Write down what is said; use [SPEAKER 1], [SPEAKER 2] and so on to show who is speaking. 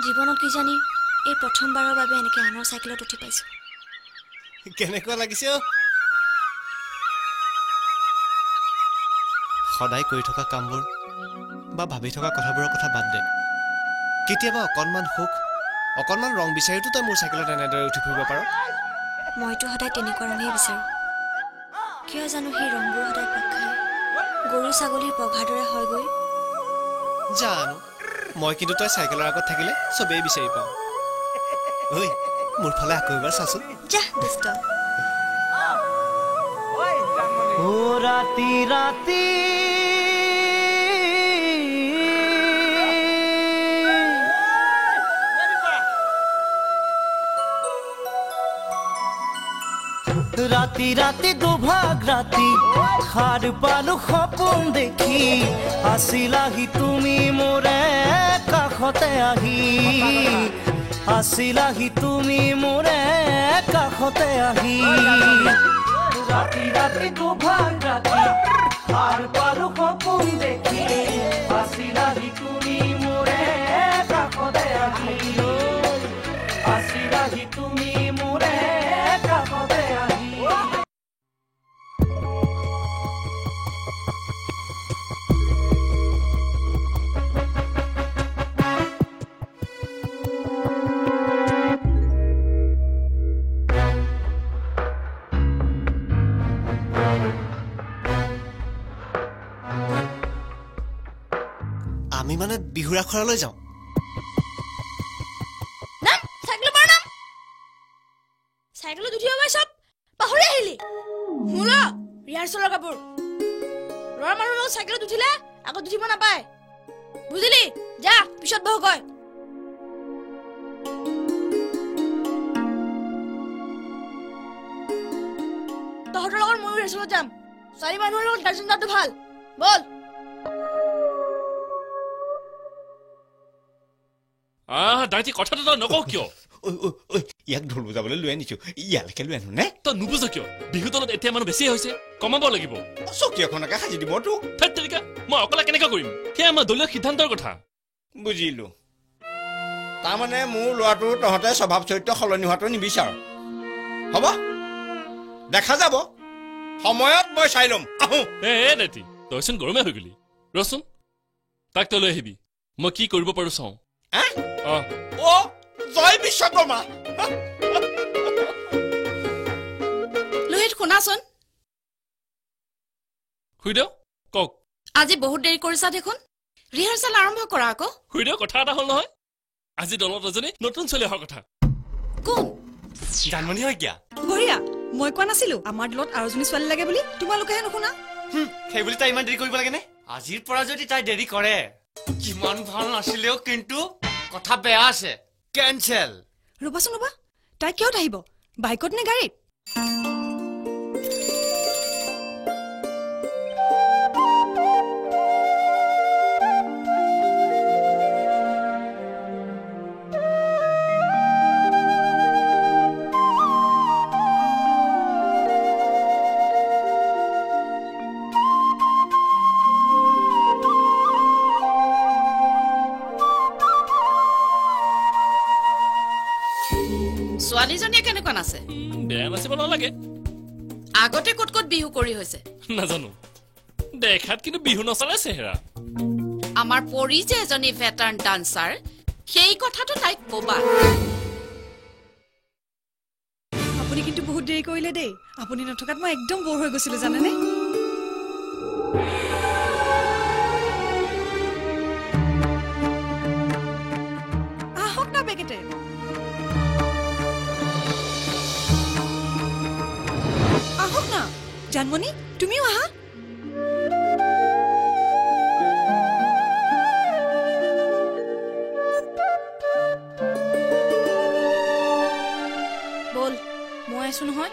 [SPEAKER 1] জীৱনত কি জানি এই প্ৰথমবাৰৰ বাবে এনেকৈ আনৰ চাইকেলত উঠি পাইছোঁ।
[SPEAKER 2] কেনেকুৱা লাগিছে? সদায় কৰি থকা কামবোৰ বা ভাবি থকা কথাবোৰৰ কথা বাদ দে। কেতিয়াবা অকণমান সুখ, অকণমান ৰং বিচাৰিতো তই মোৰ চাইকেলত এনেদৰে উঠি ফুৰিব পাৰ।
[SPEAKER 1] মইতো সদায় তেনেকুৱা ৰঙেই বিচাৰোঁ। কিয় জানো সেই ৰংবোৰ সদায় পাক খায়, গৰু ছাগলীৰ পঘাৰ দৰে হয়গৈ।
[SPEAKER 2] জানো, মই কিন্তু তই চাইকেলৰ আগত থাকিলে চবেই বিচাৰি পাওঁ। ঐ, মোৰ ফালে আকৌ এবাৰ চাচোন।
[SPEAKER 1] যা দুষ্ট।
[SPEAKER 3] ৰাতি ৰাতি ৰাতি ৰাতি দুভাগ ৰাতি সাৰ পালো সপোন দেখি, আছিলাহি তুমি মোৰে কাষতে আহি, আছিলাহি তুমি মোৰে কাষতে আহি। ৰাতি ৰাতি দুভাগ ৰাতি সাৰ পালো সপোন দেখি, আছিলাহি তুমি মোৰে কাষতে আহি, আছিলাহি তুমি মোৰে কাষতে আহি।
[SPEAKER 2] আমি মানে বিহুৰ আখৰালৈ যাওঁ।
[SPEAKER 1] নাম চাইকেল পাৰ নাম। চাইকেলত উঠিব পাই চব পাহৰি আহিলি। মোলা ৰিহাৰ্চেলৰ কাপোৰ। ল'ৰা মানুহৰ লগত চাইকেলত উঠিলে আগত উঠিব নাপায়, বুজিলি? যা পিছত বহু কয়। তহঁতৰ লগত ময়ো ৰিহাৰ্চেলত যাম। চাৰি মানুহৰ লগত গাৰ্জেন যোৱাটো ভাল। বল।
[SPEAKER 4] দাইটি কথাটো তই নকওঁ কিয়?
[SPEAKER 2] ইয়াক ঢোল বজাবলৈ লৈ আনিছো, ইয়ালৈকে লৈ আনো নে?
[SPEAKER 4] তই নুবুজ কিয়? বিহু দলত এতিয়া মানুহ বেছিয়ে হৈছে, কমাব লাগিব।
[SPEAKER 2] চকী এখনকে সাজি দিব তোক।
[SPEAKER 4] তেৰিকা মই অকলে কেনেকৈ কৰিম? সেয়া আমাৰ দলীয় সিদ্ধান্তৰ কথা।
[SPEAKER 2] বুজিলো। তাৰমানে মোৰ ল'ৰাটো তহঁতে স্বভাৱ চৰিত্ৰ সলনি হোৱাটো নিবিচাৰ। হ'ব, দেখা যাব। সময়ত মই চাই ল'ম।
[SPEAKER 4] দাইটি তইচোন গৰমে হৈ গলি। ৰচোন তাক তই লৈ আহিবি, মই কি কৰিব পাৰো চাওঁ।
[SPEAKER 2] জয় বিশ্বকৰ্মা।
[SPEAKER 1] লোহিত শুনাচোন।
[SPEAKER 4] শুই দেও, কওক।
[SPEAKER 1] আজি বহুত দেৰি কৰিছা দেখোন, ৰিহাৰ্চেল আৰম্ভ কৰা আকৌ।
[SPEAKER 4] শুই দেও, কথা এটা হ'ল নহয়। আজি দলত এজনী নতুন ছোৱালী অহাৰ কথা।
[SPEAKER 1] কোন?
[SPEAKER 2] জানমণি শইকীয়া।
[SPEAKER 5] বঢ়িয়া, মই কোৱা নাছিলো আমাৰ দলত আৰু এজনী ছোৱালী লাগে বুলি? তোমালোকেহে নুশুনা।
[SPEAKER 2] সেই বুলি তাই ইমান দেৰি কৰিব লাগে নে? আজিৰ পৰা যদি তাই দেৰি কৰে, কিমান ভাল নাছিলেও কিন্তু কথা বেয়া আছে। কেঞ্চেল।
[SPEAKER 5] ৰবাচোন ৰবা, তাই কিয়ত আহিব? বাইকত নে গাড়ীত?
[SPEAKER 1] ছোৱালীজনীয়ে কেনেকুৱা নাচে?
[SPEAKER 4] বেয়া নাচিব নালাগে।
[SPEAKER 1] আগতে ক'ত ক'ত বিহু কৰি হৈছে
[SPEAKER 4] নাজানো, দেখাত কিন্তু বিহু নচলে চেহেৰা।
[SPEAKER 1] আমাৰ পৰি যে এজনী ভেটাৰ্ণ ডান্সাৰ, সেই কথাটো তাইক কবা।
[SPEAKER 5] আপুনি কিন্তু বহুত দেৰি কৰিলে দেই। আপুনি নথকাত মই একদম বৰ হৈ গৈছিলো জানেনে? আহক না বেগেতে। আহক না জানমণি, তুমিও আহা।
[SPEAKER 1] বল, মই আছো নহয়।